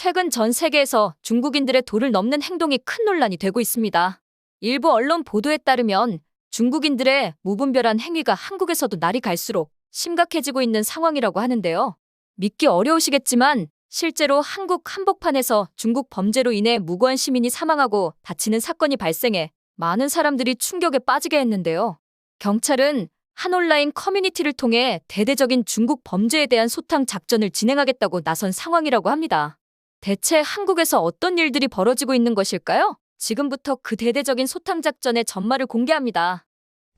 최근 전 세계에서 중국인들의 도를 넘는 행동이 큰 논란이 되고 있습니다. 일부 언론 보도에 따르면 중국인들의 무분별한 행위가 한국에서도 날이 갈수록 심각해지고 있는 상황이라고 하는데요. 믿기 어려우시겠지만 실제로 한국 한복판에서 중국 범죄로 인해 무고한 시민이 사망하고 다치는 사건이 발생해 많은 사람들이 충격에 빠지게 했는데요. 경찰은 한 온라인 커뮤니티를 통해 대대적인 중국 범죄에 대한 소탕 작전을 진행하겠다고 나선 상황이라고 합니다. 대체 한국에서 어떤 일들이 벌어지고 있는 것일까요? 지금부터 그 대대적인 소탕 작전의 전말을 공개합니다.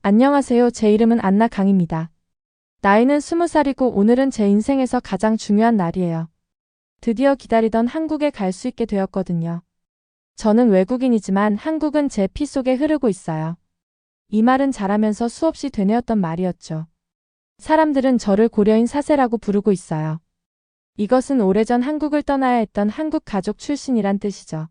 안녕하세요. 제 이름은 안나 강입니다. 나이는 20살이고 오늘은 제 인생에서 가장 중요한 날이에요. 드디어 기다리던 한국에 갈 수 있게 되었거든요. 저는 외국인이지만 한국은 제 피 속에 흐르고 있어요. 이 말은 자라면서 수없이 되뇌었던 말이었죠. 사람들은 저를 고려인 사세라고 부르고 있어요. 이것은 오래전 한국을 떠나야 했던 한국 가족 출신이란 뜻이죠.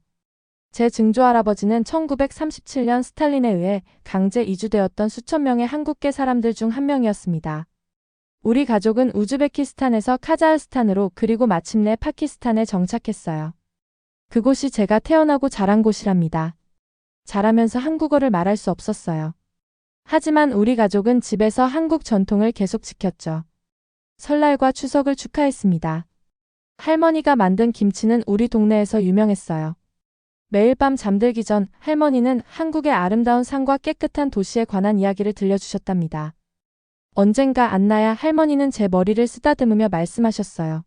제 증조할아버지는 1937년 스탈린에 의해 강제 이주되었던 수천 명의 한국계 사람들 중 한 명이었습니다. 우리 가족은 우즈베키스탄에서 카자흐스탄으로 그리고 마침내 파키스탄에 정착했어요. 그곳이 제가 태어나고 자란 곳이랍니다. 자라면서 한국어를 말할 수 없었어요. 하지만 우리 가족은 집에서 한국 전통을 계속 지켰죠. 설날과 추석을 축하했습니다. 할머니가 만든 김치는 우리 동네에서 유명했어요. 매일 밤 잠들기 전 할머니는 한국의 아름다운 산과 깨끗한 도시에 관한 이야기를 들려주셨답니다. 언젠가 안나야, 할머니는 제 머리를 쓰다듬으며 말씀하셨어요.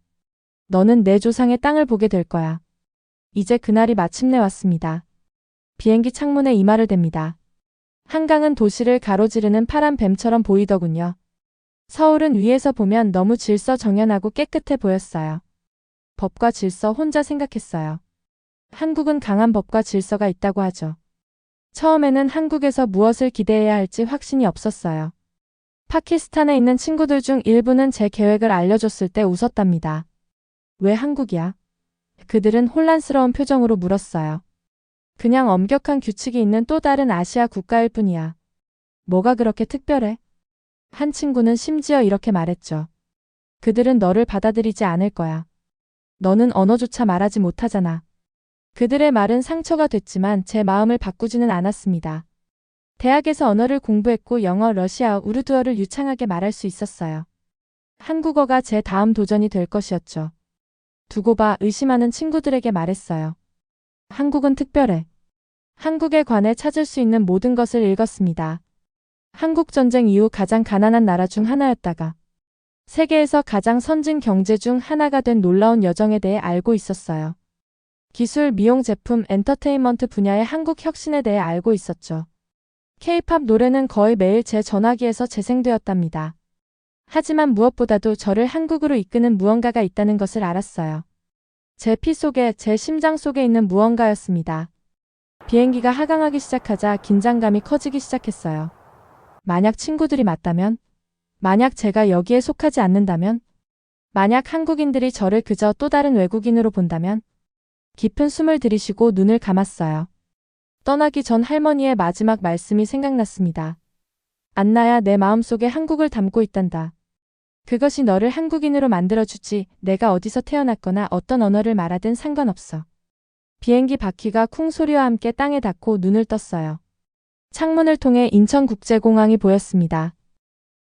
너는 내 조상의 땅을 보게 될 거야. 이제 그날이 마침내 왔습니다. 비행기 창문에 이마를 댑니다. 한강은 도시를 가로지르는 파란 뱀처럼 보이더군요. 서울은 위에서 보면 너무 질서정연하고 깨끗해 보였어요. 법과 질서 혼자 생각했어요. 한국은 강한 법과 질서가 있다고 하죠. 처음에는 한국에서 무엇을 기대해야 할지 확신이 없었어요. 파키스탄에 있는 친구들 중 일부는 제 계획을 알려줬을 때 웃었답니다. 왜 한국이야? 그들은 혼란스러운 표정으로 물었어요. 그냥 엄격한 규칙이 있는 또 다른 아시아 국가일 뿐이야. 뭐가 그렇게 특별해? 한 친구는 심지어 이렇게 말했죠. 그들은 너를 받아들이지 않을 거야. 너는 언어조차 말하지 못하잖아. 그들의 말은 상처가 됐지만 제 마음을 바꾸지는 않았습니다. 대학에서 언어를 공부했고 영어, 러시아어, 우르두어를 유창하게 말할 수 있었어요. 한국어가 제 다음 도전이 될 것이었죠. 두고 봐, 의심하는 친구들에게 말했어요. 한국은 특별해. 한국에 관해 찾을 수 있는 모든 것을 읽었습니다. 한국 전쟁 이후 가장 가난한 나라 중 하나였다가 세계에서 가장 선진 경제 중 하나가 된 놀라운 여정에 대해 알고 있었어요. 기술, 미용 제품, 엔터테인먼트 분야의 한국 혁신에 대해 알고 있었죠. K-팝 노래는 거의 매일 제 전화기에서 재생되었답니다. 하지만 무엇보다도 저를 한국으로 이끄는 무언가가 있다는 것을 알았어요. 제 피 속에, 제 심장 속에 있는 무언가였습니다. 비행기가 하강하기 시작하자 긴장감이 커지기 시작했어요. 만약 친구들이 맞다면? 만약 제가 여기에 속하지 않는다면? 만약 한국인들이 저를 그저 또 다른 외국인으로 본다면? 깊은 숨을 들이쉬고 눈을 감았어요. 떠나기 전 할머니의 마지막 말씀이 생각났습니다. 안나야, 내 마음속에 한국을 담고 있단다. 그것이 너를 한국인으로 만들어주지. 내가 어디서 태어났거나 어떤 언어를 말하든 상관없어. 비행기 바퀴가 쿵 소리와 함께 땅에 닿고 눈을 떴어요. 창문을 통해 인천국제공항이 보였습니다.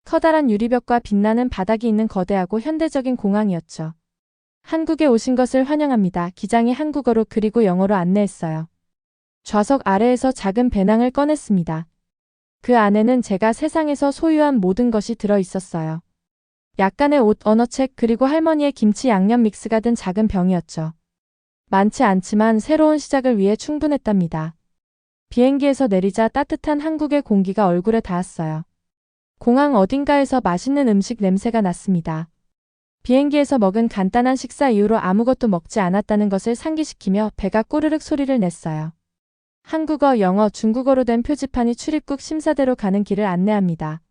커다란 유리벽과 빛나는 바닥이 있는 거대하고 현대적인 공항이었죠. 한국에 오신 것을 환영합니다. 기장이 한국어로 그리고 영어로 안내했어요. 좌석 아래에서 작은 배낭을 꺼냈습니다. 그 안에는 제가 세상에서 소유한 모든 것이 들어 있었어요. 약간의 옷, 언어책, 그리고 할머니의 김치 양념 믹스가 든 작은 병이었죠. 많지 않지만 새로운 시작을 위해 충분했답니다. 비행기에서 내리자 따뜻한 한국의 공기가 얼굴에 닿았어요. 공항 어딘가에서 맛있는 음식 냄새가 났습니다. 비행기에서 먹은 간단한 식사 이후로 아무것도 먹지 않았다는 것을 상기시키며 배가 꼬르륵 소리를 냈어요. 한국어, 영어, 중국어로 된 표지판이 출입국 심사대로 가는 길을 안내합니다.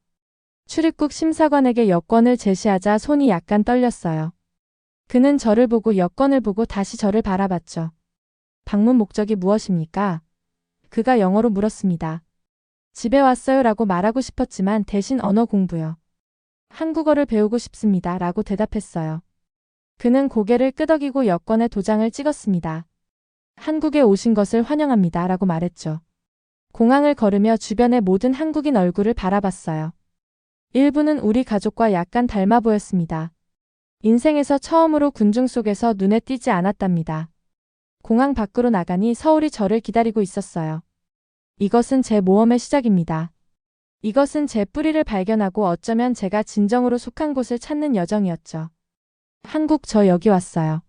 출입국 심사관에게 여권을 제시하자 손이 약간 떨렸어요. 그는 저를 보고 여권을 보고 다시 저를 바라봤죠. 방문 목적이 무엇입니까? 그가 영어로 물었습니다. 집에 왔어요 라고 말하고 싶었지만 대신 언어 공부요. 한국어를 배우고 싶습니다 라고 대답했어요. 그는 고개를 끄덕이고 여권에 도장을 찍었습니다. 한국에 오신 것을 환영합니다. 라고 말했죠. 공항을 걸으며 주변의 모든 한국인 얼굴을 바라봤어요. 일부는 우리 가족과 약간 닮아 보였습니다. 인생에서 처음으로 군중 속에서 눈에 띄지 않았답니다. 공항 밖으로 나가니 서울이 저를 기다리고 있었어요. 이것은 제 모험의 시작입니다. 이것은 제 뿌리를 발견하고 어쩌면 제가 진정으로 속한 곳을 찾는 여정이었죠. 한국, 저 여기 왔어요.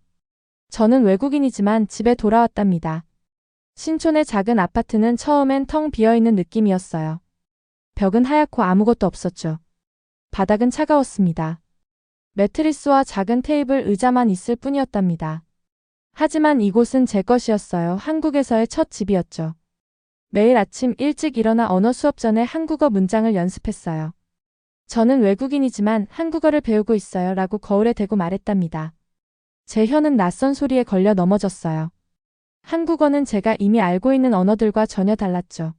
저는 외국인이지만 집에 돌아왔답니다. 신촌의 작은 아파트는 처음엔 텅 비어있는 느낌이었어요. 벽은 하얗고 아무것도 없었죠. 바닥은 차가웠습니다. 매트리스와 작은 테이블 의자만 있을 뿐이었답니다. 하지만 이곳은 제 것이었어요. 한국에서의 첫 집이었죠. 매일 아침 일찍 일어나 언어 수업 전에 한국어 문장을 연습했어요. 저는 외국인이지만 한국어를 배우고 있어요. 라고 거울에 대고 말했답니다. 제 혀는 낯선 소리에 걸려 넘어졌어요. 한국어는 제가 이미 알고 있는 언어들과 전혀 달랐죠.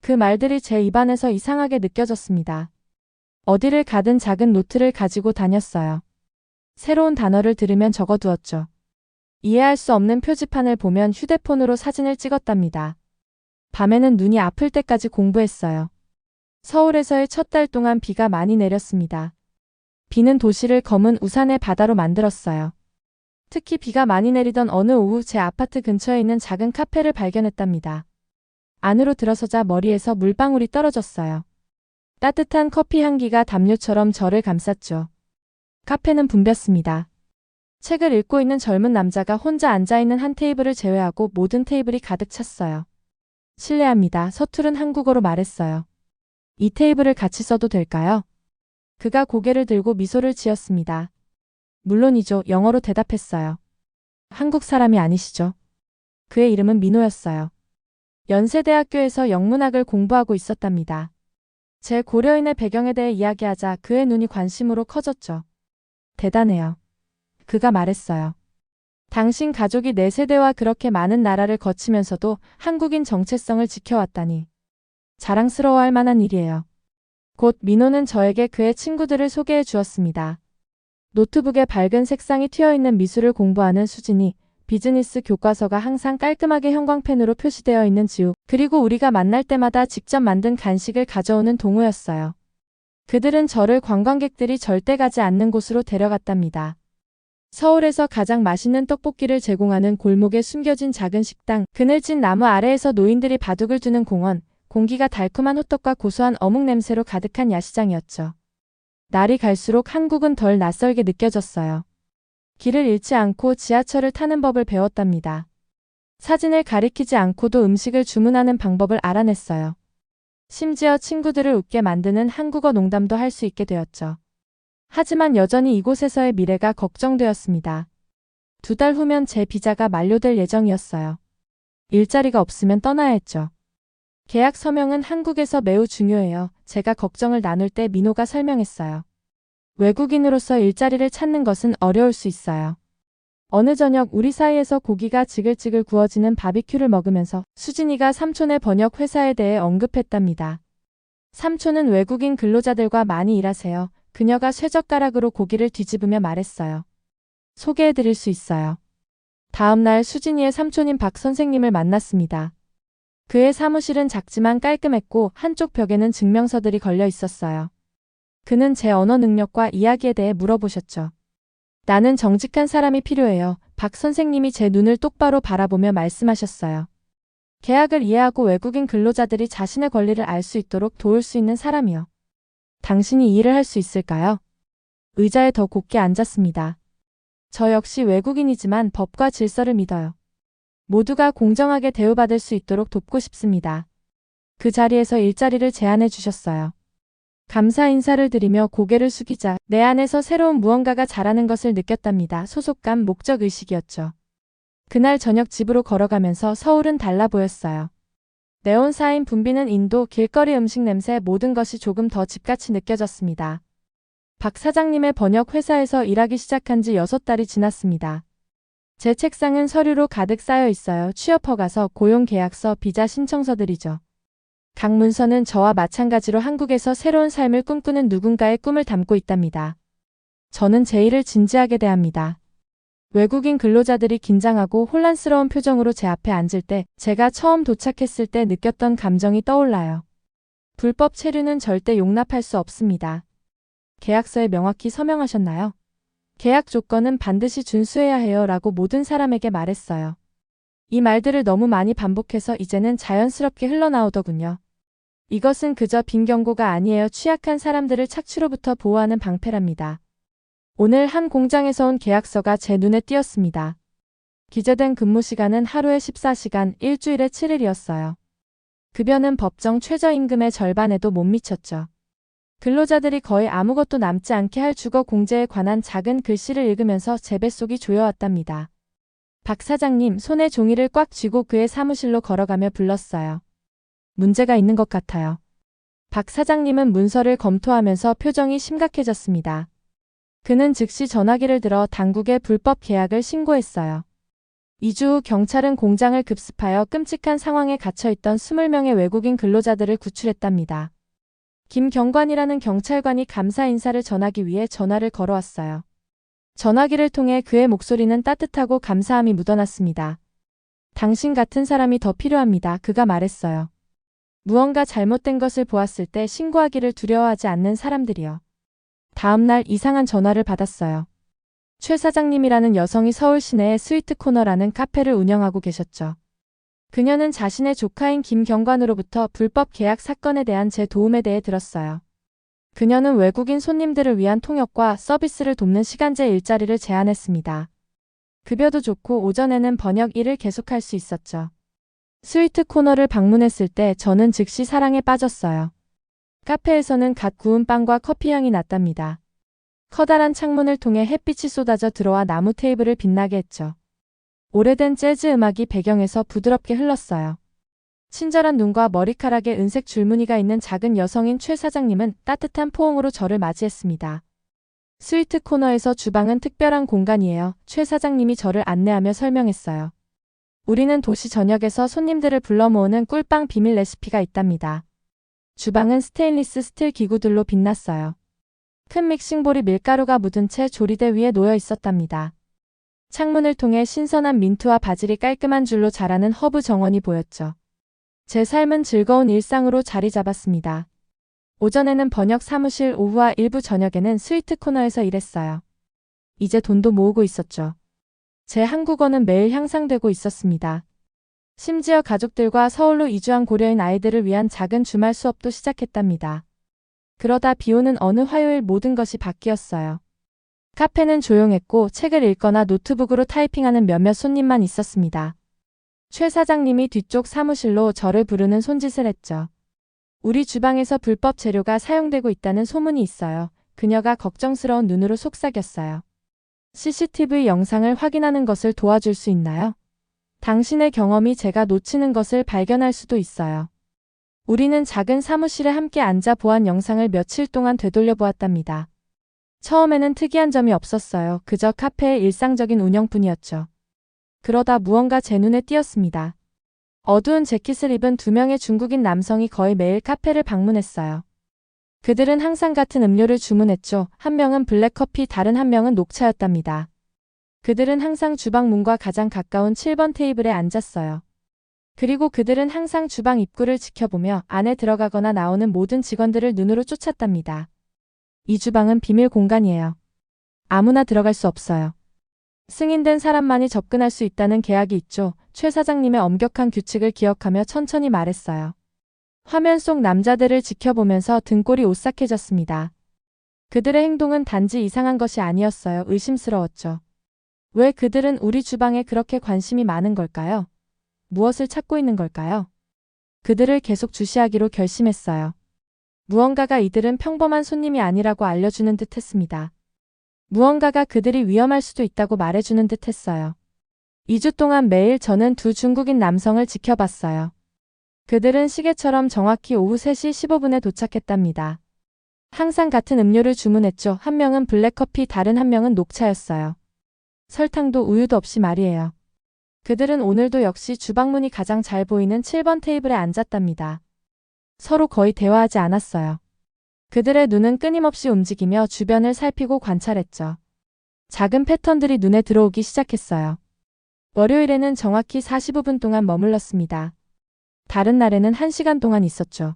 그 말들이 제 입안에서 이상하게 느껴졌습니다. 어디를 가든 작은 노트를 가지고 다녔어요. 새로운 단어를 들으면 적어두었죠. 이해할 수 없는 표지판을 보면 휴대폰으로 사진을 찍었답니다. 밤에는 눈이 아플 때까지 공부했어요. 서울에서의 첫 달 동안 비가 많이 내렸습니다. 비는 도시를 검은 우산의 바다로 만들었어요. 특히 비가 많이 내리던 어느 오후 제 아파트 근처에 있는 작은 카페를 발견했답니다. 안으로 들어서자 머리에서 물방울이 떨어졌어요. 따뜻한 커피 향기가 담요처럼 저를 감쌌죠. 카페는 붐볐습니다. 책을 읽고 있는 젊은 남자가 혼자 앉아있는 한 테이블을 제외하고 모든 테이블이 가득 찼어요. 실례합니다. 서투른 한국어로 말했어요. 이 테이블을 같이 써도 될까요? 그가 고개를 들고 미소를 지었습니다. 물론이죠. 영어로 대답했어요. 한국 사람이 아니시죠? 그의 이름은 민호였어요. 연세대학교에서 영문학을 공부하고 있었답니다. 제 고려인의 배경에 대해 이야기하자 그의 눈이 관심으로 커졌죠. 대단해요. 그가 말했어요. 당신 가족이 네 세대와 그렇게 많은 나라를 거치면서도 한국인 정체성을 지켜왔다니. 자랑스러워할 만한 일이에요. 곧 민호는 저에게 그의 친구들을 소개해 주었습니다. 노트북에 밝은 색상이 튀어있는 미술을 공부하는 수진이, 비즈니스 교과서가 항상 깔끔하게 형광펜으로 표시되어 있는 지우, 그리고 우리가 만날 때마다 직접 만든 간식을 가져오는 동우였어요. 그들은 저를 관광객들이 절대 가지 않는 곳으로 데려갔답니다. 서울에서 가장 맛있는 떡볶이를 제공하는 골목에 숨겨진 작은 식당, 그늘진 나무 아래에서 노인들이 바둑을 두는 공원, 공기가 달콤한 호떡과 고소한 어묵 냄새로 가득한 야시장이었죠. 날이 갈수록 한국은 덜 낯설게 느껴졌어요. 길을 잃지 않고 지하철을 타는 법을 배웠답니다. 사진을 가리키지 않고도 음식을 주문하는 방법을 알아냈어요. 심지어 친구들을 웃게 만드는 한국어 농담도 할 수 있게 되었죠. 하지만 여전히 이곳에서의 미래가 걱정되었습니다. 2달 후면 제 비자가 만료될 예정이었어요. 일자리가 없으면 떠나야 했죠. 계약 서명은 한국에서 매우 중요해요. 제가 걱정을 나눌 때 민호가 설명했어요. 외국인으로서 일자리를 찾는 것은 어려울 수 있어요. 어느 저녁 우리 사이에서 고기가 지글지글 구워지는 바비큐를 먹으면서 수진이가 삼촌의 번역 회사에 대해 언급했답니다. 삼촌은 외국인 근로자들과 많이 일하세요. 그녀가 쇠젓가락으로 고기를 뒤집으며 말했어요. 소개해드릴 수 있어요. 다음 날 수진이의 삼촌인 박 선생님을 만났습니다. 그의 사무실은 작지만 깔끔했고 한쪽 벽에는 증명서들이 걸려 있었어요. 그는 제 언어 능력과 이야기에 대해 물어보셨죠. 나는 정직한 사람이 필요해요. 박 선생님이 제 눈을 똑바로 바라보며 말씀하셨어요. 계약을 이해하고 외국인 근로자들이 자신의 권리를 알 수 있도록 도울 수 있는 사람이요. 당신이 이 일을 할 수 있을까요? 의자에 더 곧게 앉았습니다. 저 역시 외국인이지만 법과 질서를 믿어요. 모두가 공정하게 대우받을 수 있도록 돕고 싶습니다. 그 자리에서 일자리를 제안해 주셨어요. 감사 인사를 드리며 고개를 숙이자 내 안에서 새로운 무언가가 자라는 것을 느꼈답니다. 소속감, 목적의식이었죠. 그날 저녁 집으로 걸어가면서 서울은 달라 보였어요. 네온사인 붐비는 인도, 길거리 음식 냄새 모든 것이 조금 더 집같이 느껴졌습니다. 박 사장님의 번역 회사에서 일하기 시작한 지 6달이 지났습니다. 제 책상은 서류로 가득 쌓여 있어요. 취업 허가서, 고용 계약서, 비자 신청서들이죠. 각 문서는 저와 마찬가지로 한국에서 새로운 삶을 꿈꾸는 누군가의 꿈을 담고 있답니다. 저는 제 일을 진지하게 대합니다. 외국인 근로자들이 긴장하고 혼란스러운 표정으로 제 앞에 앉을 때 제가 처음 도착했을 때 느꼈던 감정이 떠올라요. 불법 체류는 절대 용납할 수 없습니다. 계약서에 명확히 서명하셨나요? 계약 조건은 반드시 준수해야 해요 라고 모든 사람에게 말했어요. 이 말들을 너무 많이 반복해서 이제는 자연스럽게 흘러나오더군요. 이것은 그저 빈 경고가 아니에요. 취약한 사람들을 착취로부터 보호하는 방패랍니다. 오늘 한 공장에서 온 계약서가 제 눈에 띄었습니다. 기재된 근무 시간은 하루에 14시간, 일주일에 7일이었어요. 급여는 법정 최저임금의 절반에도 못 미쳤죠. 근로자들이 거의 아무것도 남지 않게 할 주거 공제에 관한 작은 글씨를 읽으면서 제 뱃속이 조여왔답니다. 박 사장님, 손에 종이를 꽉 쥐고 그의 사무실로 걸어가며 불렀어요. 문제가 있는 것 같아요. 박 사장님은 문서를 검토하면서 표정이 심각해졌습니다. 그는 즉시 전화기를 들어 당국에 불법 계약을 신고했어요. 2주 후 경찰은 공장을 급습하여 끔찍한 상황에 갇혀있던 20명의 외국인 근로자들을 구출했답니다. 김 경관이라는 경찰관이 감사 인사를 전하기 위해 전화를 걸어왔어요. 전화기를 통해 그의 목소리는 따뜻하고 감사함이 묻어났습니다. 당신 같은 사람이 더 필요합니다. 그가 말했어요. 무언가 잘못된 것을 보았을 때 신고하기를 두려워하지 않는 사람들이요. 다음 날 이상한 전화를 받았어요. 최 사장님이라는 여성이 서울 시내의 스위트 코너라는 카페를 운영하고 계셨죠. 그녀는 자신의 조카인 김 경관으로부터 불법 계약 사건에 대한 제 도움에 대해 들었어요. 그녀는 외국인 손님들을 위한 통역과 서비스를 돕는 시간제 일자리를 제안했습니다. 급여도 좋고 오전에는 번역 일을 계속할 수 있었죠. 스위트 코너를 방문했을 때 저는 즉시 사랑에 빠졌어요. 카페에서는 갓 구운 빵과 커피 향이 났답니다. 커다란 창문을 통해 햇빛이 쏟아져 들어와 나무 테이블을 빛나게 했죠. 오래된 재즈 음악이 배경에서 부드럽게 흘렀어요. 친절한 눈과 머리카락에 은색 줄무늬가 있는 작은 여성인 최 사장님은 따뜻한 포옹으로 저를 맞이했습니다. 스위트 코너에서 주방은 특별한 공간이에요. 최 사장님이 저를 안내하며 설명했어요. 우리는 도시 전역에서 손님들을 불러 모으는 꿀빵 비밀 레시피가 있답니다. 주방은 스테인리스 스틸 기구들로 빛났어요. 큰 믹싱볼이 밀가루가 묻은 채 조리대 위에 놓여 있었답니다. 창문을 통해 신선한 민트와 바질이 깔끔한 줄로 자라는 허브 정원이 보였죠. 제 삶은 즐거운 일상으로 자리 잡았습니다. 오전에는 번역 사무실, 오후와 일부 저녁에는 스위트 코너에서 일했어요. 이제 돈도 모으고 있었죠. 제 한국어는 매일 향상되고 있었습니다. 심지어 가족들과 서울로 이주한 고려인 아이들을 위한 작은 주말 수업도 시작했답니다. 그러다 비오는 어느 화요일 모든 것이 바뀌었어요. 카페는 조용했고 책을 읽거나 노트북으로 타이핑하는 몇몇 손님만 있었습니다. 최 사장님이 뒤쪽 사무실로 저를 부르는 손짓을 했죠. 우리 주방에서 불법 재료가 사용되고 있다는 소문이 있어요. 그녀가 걱정스러운 눈으로 속삭였어요. CCTV 영상을 확인하는 것을 도와줄 수 있나요? 당신의 경험이 제가 놓치는 것을 발견할 수도 있어요. 우리는 작은 사무실에 함께 앉아 보안 영상을 며칠 동안 되돌려 보았답니다. 처음에는 특이한 점이 없었어요. 그저 카페의 일상적인 운영뿐이었죠. 그러다 무언가 제 눈에 띄었습니다. 어두운 재킷을 입은 2명의 중국인 남성이 거의 매일 카페를 방문했어요. 그들은 항상 같은 음료를 주문했죠. 한 명은 블랙커피, 다른 한 명은 녹차였답니다. 그들은 항상 주방 문과 가장 가까운 7번 테이블에 앉았어요. 그리고 그들은 항상 주방 입구를 지켜보며 안에 들어가거나 나오는 모든 직원들을 눈으로 쫓았답니다. 이 주방은 비밀 공간이에요. 아무나 들어갈 수 없어요. 승인된 사람만이 접근할 수 있다는 계약이 있죠. 최 사장님의 엄격한 규칙을 기억하며 천천히 말했어요. 화면 속 남자들을 지켜보면서 등골이 오싹해졌습니다. 그들의 행동은 단지 이상한 것이 아니었어요. 의심스러웠죠. 왜 그들은 우리 주방에 그렇게 관심이 많은 걸까요? 무엇을 찾고 있는 걸까요? 그들을 계속 주시하기로 결심했어요. 무언가가 이들은 평범한 손님이 아니라고 알려주는 듯 했습니다. 무언가가 그들이 위험할 수도 있다고 말해주는 듯 했어요. 2주 동안 매일 저는 2 중국인 남성을 지켜봤어요. 그들은 시계처럼 정확히 오후 3시 15분에 도착했답니다. 항상 같은 음료를 주문했죠. 한 명은 블랙커피, 다른 한 명은 녹차였어요. 설탕도 우유도 없이 말이에요. 그들은 오늘도 역시 주방문이 가장 잘 보이는 7번 테이블에 앉았답니다. 서로 거의 대화하지 않았어요. 그들의 눈은 끊임없이 움직이며 주변을 살피고 관찰했죠. 작은 패턴들이 눈에 들어오기 시작했어요. 월요일에는 정확히 45분 동안 머물렀습니다. 다른 날에는 1시간 동안 있었죠.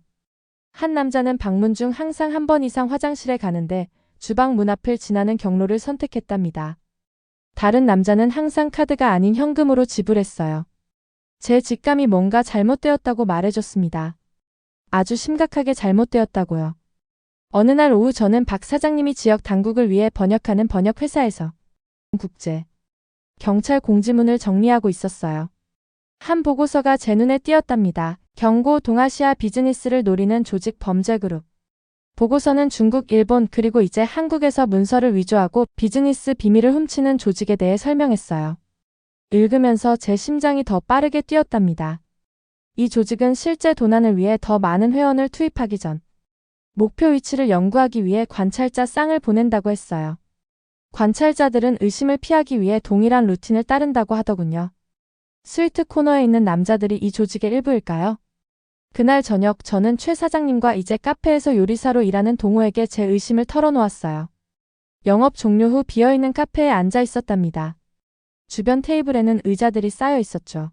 한 남자는 방문 중 항상 한 번 이상 화장실에 가는데 주방 문 앞을 지나는 경로를 선택했답니다. 다른 남자는 항상 카드가 아닌 현금으로 지불했어요. 제 직감이 뭔가 잘못되었다고 말해줬습니다. 아주 심각하게 잘못되었다고요. 어느 날 오후 저는 박 사장님이 지역 당국을 위해 번역하는 번역회사에서 국제 경찰 공지문을 정리하고 있었어요. 한 보고서가 제 눈에 띄었답니다. 경고 동아시아 비즈니스를 노리는 조직 범죄 그룹. 보고서는 중국, 일본 그리고 이제 한국에서 문서를 위조하고 비즈니스 비밀을 훔치는 조직에 대해 설명했어요. 읽으면서 제 심장이 더 빠르게 뛰었답니다. 이 조직은 실제 도난을 위해 더 많은 회원을 투입하기 전 목표 위치를 연구하기 위해 관찰자 쌍을 보낸다고 했어요. 관찰자들은 의심을 피하기 위해 동일한 루틴을 따른다고 하더군요. 스위트 코너에 있는 남자들이 이 조직의 일부일까요? 그날 저녁 저는 최 사장님과 이제 카페에서 요리사로 일하는 동호에게 제 의심을 털어놓았어요. 영업 종료 후 비어있는 카페에 앉아 있었답니다. 주변 테이블에는 의자들이 쌓여 있었죠.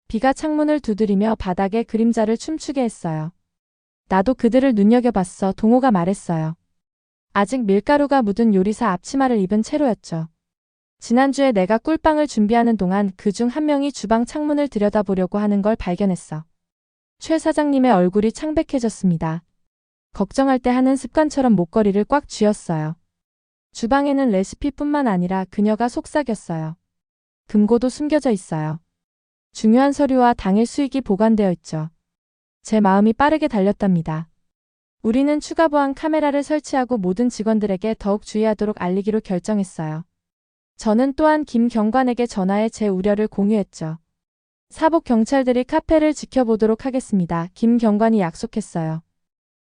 비가 창문을 두드리며 바닥에 그림자를 춤추게 했어요. 나도 그들을 눈여겨봤어. 동호가 말했어요. 아직 밀가루가 묻은 요리사 앞치마를 입은 채로였죠. 지난주에 내가 꿀빵을 준비하는 동안 그중 한 명이 주방 창문을 들여다보려고 하는 걸 발견했어. 최 사장님의 얼굴이 창백해졌습니다. 걱정할 때 하는 습관처럼 목걸이를 꽉 쥐었어요. 주방에는 레시피뿐만 아니라 그녀가 속삭였어요. 금고도 숨겨져 있어요. 중요한 서류와 당일 수익이 보관되어 있죠. 제 마음이 빠르게 달렸답니다. 우리는 추가 보안 카메라를 설치하고 모든 직원들에게 더욱 주의하도록 알리기로 결정했어요. 저는 또한 김 경관에게 전화해 제 우려를 공유했죠. 사복 경찰들이 카페를 지켜보도록 하겠습니다. 김 경관이 약속했어요.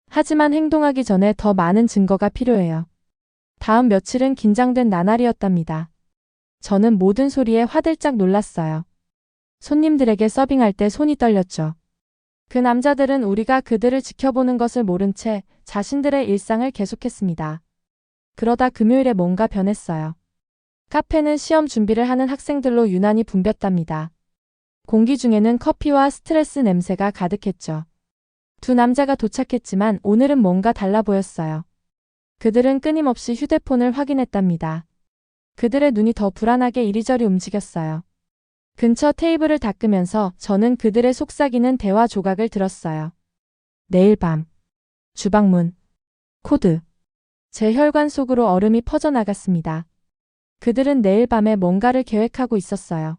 하지만 행동하기 전에 더 많은 증거가 필요해요. 다음 며칠은 긴장된 나날이었답니다. 저는 모든 소리에 화들짝 놀랐어요. 손님들에게 서빙할 때 손이 떨렸죠. 그 남자들은 우리가 그들을 지켜보는 것을 모른 채 자신들의 일상을 계속했습니다. 그러다 금요일에 뭔가 변했어요. 카페는 시험 준비를 하는 학생들로 유난히 붐볐답니다. 공기 중에는 커피와 스트레스 냄새가 가득했죠. 두 남자가 도착했지만 오늘은 뭔가 달라 보였어요. 그들은 끊임없이 휴대폰을 확인했답니다. 그들의 눈이 더 불안하게 이리저리 움직였어요. 근처 테이블을 닦으면서 저는 그들의 속삭이는 대화 조각을 들었어요. 내일 밤. 주방문. 코드. 제 혈관 속으로 얼음이 퍼져나갔습니다. 그들은 내일 밤에 뭔가를 계획하고 있었어요.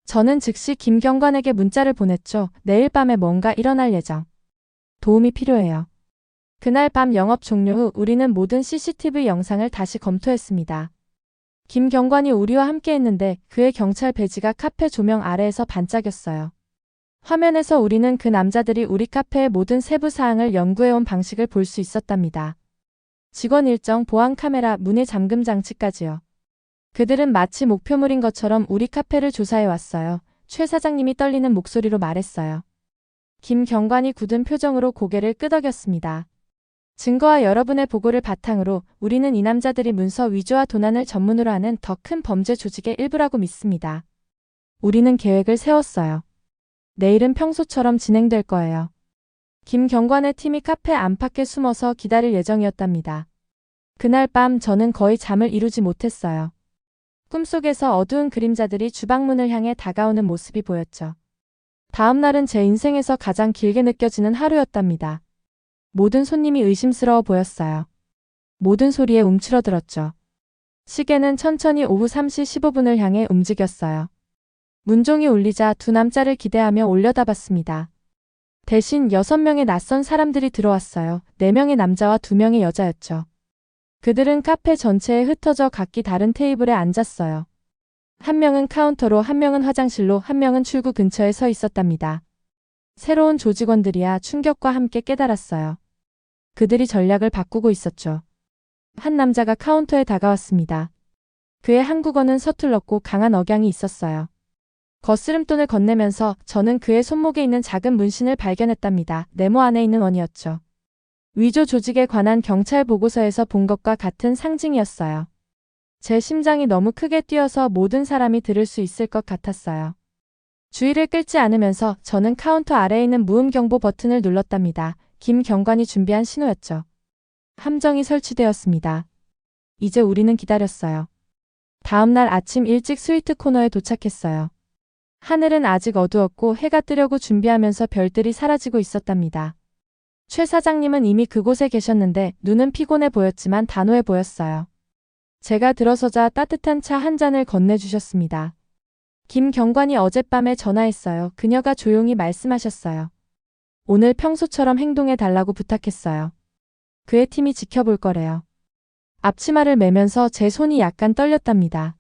저는 즉시 김경관에게 문자를 보냈죠. 내일 밤에 뭔가 일어날 예정. 도움이 필요해요. 그날 밤 영업 종료 후 우리는 모든 CCTV 영상을 다시 검토했습니다. 김경관이 우리와 함께 했는데 그의 경찰 배지가 카페 조명 아래에서 반짝였어요. 화면에서 우리는 그 남자들이 우리 카페의 모든 세부 사항을 연구해온 방식을 볼 수 있었답니다. 직원 일정, 보안 카메라, 문의 잠금 장치까지요. 그들은 마치 목표물인 것처럼 우리 카페를 조사해 왔어요. 최 사장님이 떨리는 목소리로 말했어요. 김 경관이 굳은 표정으로 고개를 끄덕였습니다. 증거와 여러분의 보고를 바탕으로 우리는 이 남자들이 문서 위조와 도난을 전문으로 하는 더 큰 범죄 조직의 일부라고 믿습니다. 우리는 계획을 세웠어요. 내일은 평소처럼 진행될 거예요. 김 경관의 팀이 카페 안팎에 숨어서 기다릴 예정이었답니다. 그날 밤 저는 거의 잠을 이루지 못했어요. 꿈속에서 어두운 그림자들이 주방문을 향해 다가오는 모습이 보였죠. 다음 날은 제 인생에서 가장 길게 느껴지는 하루였답니다. 모든 손님이 의심스러워 보였어요. 모든 소리에 움츠러들었죠. 시계는 천천히 오후 3시 15분을 향해 움직였어요. 문종이 울리자 두 남자를 기대하며 올려다봤습니다. 대신 6명의 낯선 사람들이 들어왔어요. 4명의 남자와 2명의 여자였죠. 그들은 카페 전체에 흩어져 각기 다른 테이블에 앉았어요. 한 명은 카운터로, 한 명은 화장실로, 한 명은 출구 근처에 서 있었답니다. 새로운 조직원들이야 충격과 함께 깨달았어요. 그들이 전략을 바꾸고 있었죠. 한 남자가 카운터에 다가왔습니다. 그의 한국어는 서툴렀고 강한 억양이 있었어요. 거스름돈을 건네면서 저는 그의 손목에 있는 작은 문신을 발견했답니다. 네모 안에 있는 원이었죠. 위조 조직에 관한 경찰 보고서에서 본 것과 같은 상징이었어요. 제 심장이 너무 크게 뛰어서 모든 사람이 들을 수 있을 것 같았어요. 주의를 끌지 않으면서 저는 카운터 아래에 있는 무음 경보 버튼을 눌렀답니다. 김 경관이 준비한 신호였죠. 함정이 설치되었습니다. 이제 우리는 기다렸어요. 다음 날 아침 일찍 스위트 코너에 도착했어요. 하늘은 아직 어두웠고 해가 뜨려고 준비하면서 별들이 사라지고 있었답니다. 최 사장님은 이미 그곳에 계셨는데 눈은 피곤해 보였지만 단호해 보였어요. 제가 들어서자 따뜻한 차 한 잔을 건네주셨습니다. 김 경관이 어젯밤에 전화했어요. 그녀가 조용히 말씀하셨어요. 오늘 평소처럼 행동해 달라고 부탁했어요. 그의 팀이 지켜볼 거래요. 앞치마를 매면서 제 손이 약간 떨렸답니다.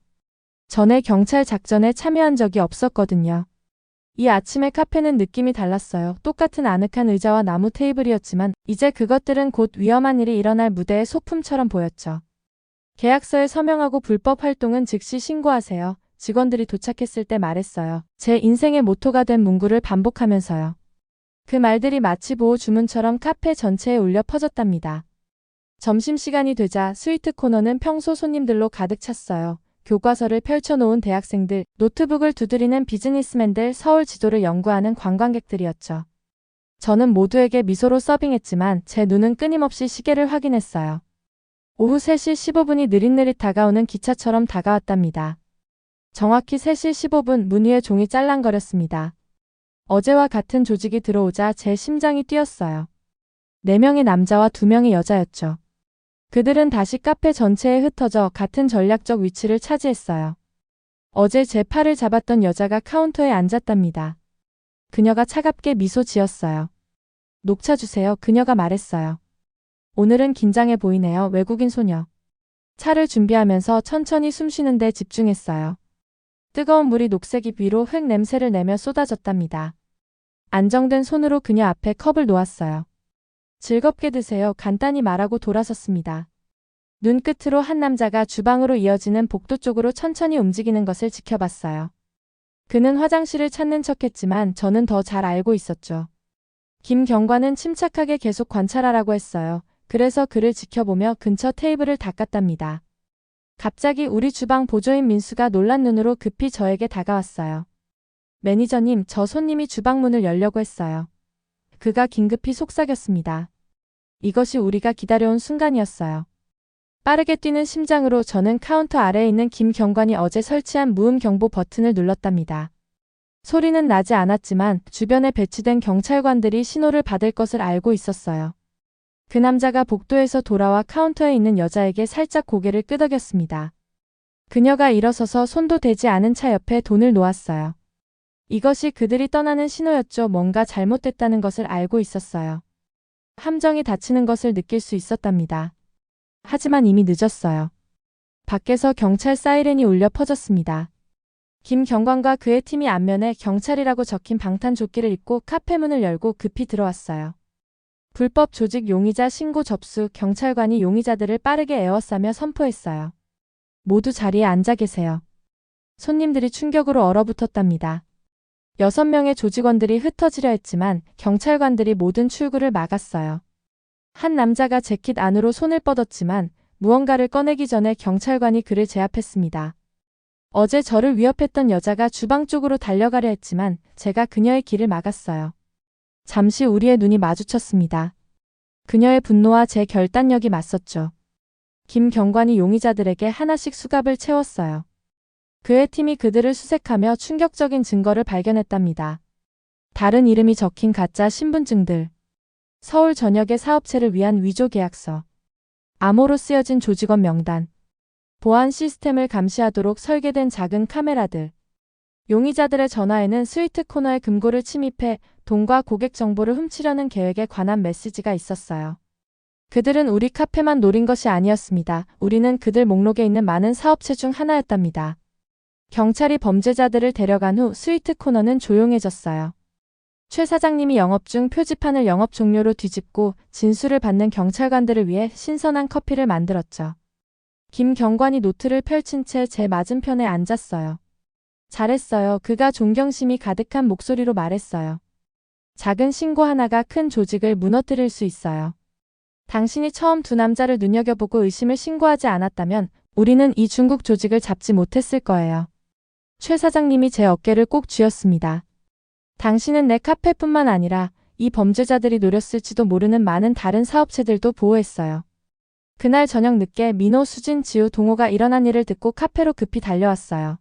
전에 경찰 작전에 참여한 적이 없었거든요. 이 아침의 카페는 느낌이 달랐어요. 똑같은 아늑한 의자와 나무 테이블이었지만 이제 그것들은 곧 위험한 일이 일어날 무대의 소품처럼 보였죠. 계약서에 서명하고 불법 활동은 즉시 신고하세요. 직원들이 도착했을 때 말했어요. 제 인생의 모토가 된 문구를 반복하면서요. 그 말들이 마치 보호 주문처럼 카페 전체에 울려 퍼졌답니다. 점심시간이 되자 스위트 코너는 평소 손님들로 가득 찼어요. 교과서를 펼쳐놓은 대학생들, 노트북을 두드리는 비즈니스맨들, 서울 지도를 연구하는 관광객들이었죠. 저는 모두에게 미소로 서빙했지만 제 눈은 끊임없이 시계를 확인했어요. 오후 3시 15분이 느릿느릿 다가오는 기차처럼 다가왔답니다. 정확히 3시 15분 문 위에 종이 짤랑거렸습니다. 어제와 같은 조직이 들어오자 제 심장이 뛰었어요. 4명의 남자와 2명의 여자였죠. 그들은 다시 카페 전체에 흩어져 같은 전략적 위치를 차지했어요. 어제 제 팔을 잡았던 여자가 카운터에 앉았답니다. 그녀가 차갑게 미소 지었어요. 녹차 주세요. 그녀가 말했어요. 오늘은 긴장해 보이네요. 외국인 소녀. 차를 준비하면서 천천히 숨쉬는데 집중했어요. 뜨거운 물이 녹색잎 위로 흙 냄새를 내며 쏟아졌답니다. 안정된 손으로 그녀 앞에 컵을 놓았어요. 즐겁게 드세요. 간단히 말하고 돌아섰습니다. 눈끝으로 한 남자가 주방으로 이어지는 복도 쪽으로 천천히 움직이는 것을 지켜봤어요. 그는 화장실을 찾는 척했지만 저는 더 잘 알고 있었죠. 김 경관은 침착하게 계속 관찰하라고 했어요. 그래서 그를 지켜보며 근처 테이블을 닦았답니다. 갑자기 우리 주방 보조인 민수가 놀란 눈으로 급히 저에게 다가왔어요. 매니저님, 저 손님이 주방 문을 열려고 했어요. 그가 긴급히 속삭였습니다. 이것이 우리가 기다려온 순간이었어요. 빠르게 뛰는 심장으로 저는 카운터 아래에 있는 김 경관이 어제 설치한 무음 경보 버튼을 눌렀답니다. 소리는 나지 않았지만 주변에 배치된 경찰관들이 신호를 받을 것을 알고 있었어요. 그 남자가 복도에서 돌아와 카운터에 있는 여자에게 살짝 고개를 끄덕였습니다. 그녀가 일어서서 손도 대지 않은 차 옆에 돈을 놓았어요. 이것이 그들이 떠나는 신호였죠. 뭔가 잘못됐다는 것을 알고 있었어요. 함정이 닫히는 것을 느낄 수 있었답니다. 하지만 이미 늦었어요. 밖에서 경찰 사이렌이 울려 퍼졌습니다. 김 경관과 그의 팀이 앞면에 경찰이라고 적힌 방탄조끼를 입고 카페 문을 열고 급히 들어왔어요. 불법 조직 용의자 신고 접수. 경찰관이 용의자들을 빠르게 에워싸며 선포했어요. 모두 자리에 앉아 계세요. 손님들이 충격으로 얼어붙었답니다. 6명의 조직원들이 흩어지려 했지만 경찰관들이 모든 출구를 막았어요. 한 남자가 재킷 안으로 손을 뻗었지만 무언가를 꺼내기 전에 경찰관이 그를 제압했습니다. 어제 저를 위협했던 여자가 주방 쪽으로 달려가려 했지만 제가 그녀의 길을 막았어요. 잠시 우리의 눈이 마주쳤습니다. 그녀의 분노와 제 결단력이 맞섰죠. 김 경관이 용의자들에게 하나씩 수갑을 채웠어요. 그의 팀이 그들을 수색하며 충격적인 증거를 발견했답니다. 다른 이름이 적힌 가짜 신분증들, 서울 전역의 사업체를 위한 위조 계약서, 암호로 쓰여진 조직원 명단, 보안 시스템을 감시하도록 설계된 작은 카메라들, 용의자들의 전화에는 스위트 코너의 금고를 침입해 돈과 고객 정보를 훔치려는 계획에 관한 메시지가 있었어요. 그들은 우리 카페만 노린 것이 아니었습니다. 우리는 그들 목록에 있는 많은 사업체 중 하나였답니다. 경찰이 범죄자들을 데려간 후 스위트 코너는 조용해졌어요. 최 사장님이 영업 중 표지판을 영업 종료로 뒤집고 진술을 받는 경찰관들을 위해 신선한 커피를 만들었죠. 김 경관이 노트를 펼친 채 제 맞은편에 앉았어요. 잘했어요. 그가 존경심이 가득한 목소리로 말했어요. 작은 신고 하나가 큰 조직을 무너뜨릴 수 있어요. 당신이 처음 두 남자를 눈여겨보고 의심을 신고하지 않았다면 우리는 이 중국 조직을 잡지 못했을 거예요. 최 사장님이 제 어깨를 꼭 쥐었습니다. 당신은 내 카페뿐만 아니라 이 범죄자들이 노렸을지도 모르는 많은 다른 사업체들도 보호했어요. 그날 저녁 늦게 민호, 수진, 지우, 동호가 일어난 일을 듣고 카페로 급히 달려왔어요.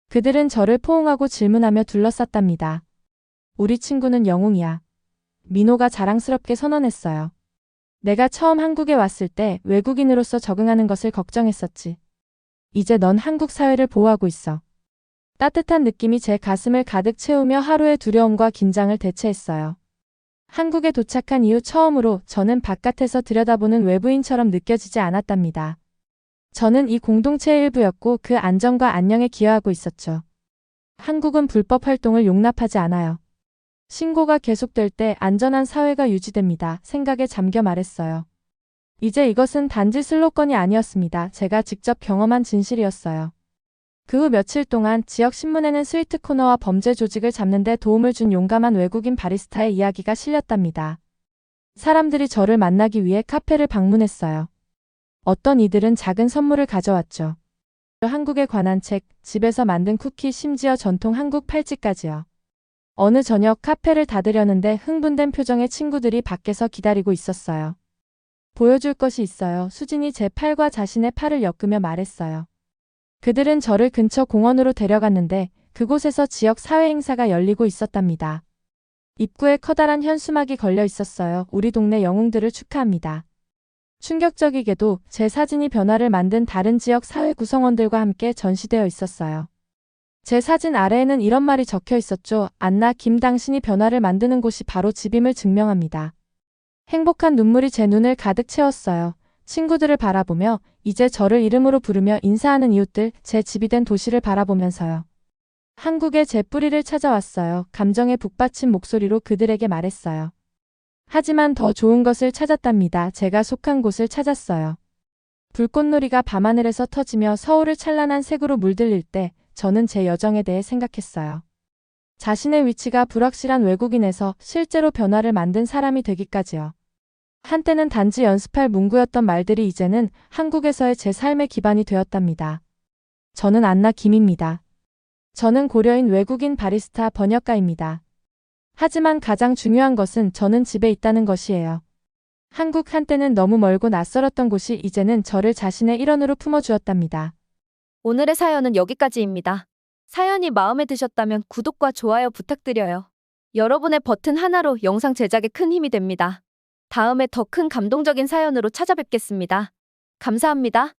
그들은 저를 포옹하고 질문하며 둘러쌌답니다. 우리 친구는 영웅이야. 민호가 자랑스럽게 선언했어요. 내가 처음 한국에 왔을 때 외국인으로서 적응하는 것을 걱정했었지. 이제 넌 한국 사회를 보호하고 있어. 따뜻한 느낌이 제 가슴을 가득 채우며 하루의 두려움과 긴장을 대체했어요. 한국에 도착한 이후 처음으로 저는 바깥에서 들여다보는 외부인처럼 느껴지지 않았답니다. 저는 이 공동체의 일부였고 그 안정과 안녕에 기여하고 있었죠. 한국은 불법 활동을 용납하지 않아요. 신고가 계속될 때 안전한 사회가 유지됩니다. 생각에 잠겨 말했어요. 이제 이것은 단지 슬로건이 아니었습니다. 제가 직접 경험한 진실이었어요. 그 후 며칠 동안 지역 신문에는 스위트 코너와 범죄 조직을 잡는 데 도움을 준 용감한 외국인 바리스타의 이야기가 실렸답니다. 사람들이 저를 만나기 위해 카페를 방문했어요. 어떤 이들은 작은 선물을 가져왔죠. 한국에 관한 책, 집에서 만든 쿠키, 심지어 전통 한국 팔찌까지요. 어느 저녁 카페를 닫으려는데 흥분된 표정의 친구들이 밖에서 기다리고 있었어요. 보여줄 것이 있어요. 수진이 제 팔과 자신의 팔을 엮으며 말했어요. 그들은 저를 근처 공원으로 데려갔는데 그곳에서 지역 사회 행사가 열리고 있었답니다. 입구에 커다란 현수막이 걸려 있었어요. 우리 동네 영웅들을 축하합니다. 충격적이게도 제 사진이 변화를 만든 다른 지역 사회 구성원들과 함께 전시되어 있었어요. 제 사진 아래에는 이런 말이 적혀 있었죠. 안나, 김, 당신이 변화를 만드는 곳이 바로 집임을 증명합니다. 행복한 눈물이 제 눈을 가득 채웠어요. 친구들을 바라보며 이제 저를 이름으로 부르며 인사하는 이웃들, 제 집이 된 도시를 바라보면서요. 한국에 제 뿌리를 찾아왔어요. 감정에 북받친 목소리로 그들에게 말했어요. 하지만 더 좋은 것을 찾았답니다. 제가 속한 곳을 찾았어요. 불꽃놀이가 밤하늘에서 터지며 서울을 찬란한 색으로 물들일 때 저는 제 여정에 대해 생각했어요. 자신의 위치가 불확실한 외국인에서 실제로 변화를 만든 사람이 되기까지요. 한때는 단지 연습할 문구였던 말들이 이제는 한국에서의 제 삶의 기반이 되었답니다. 저는 안나 김입니다. 저는 고려인 외국인 바리스타 번역가입니다. 하지만 가장 중요한 것은 저는 집에 있다는 것이에요. 한국 한때는 너무 멀고 낯설었던 곳이 이제는 저를 자신의 일원으로 품어주었답니다. 오늘의 사연은 여기까지입니다. 사연이 마음에 드셨다면 구독과 좋아요 부탁드려요. 여러분의 버튼 하나로 영상 제작에 큰 힘이 됩니다. 다음에 더 큰 감동적인 사연으로 찾아뵙겠습니다. 감사합니다.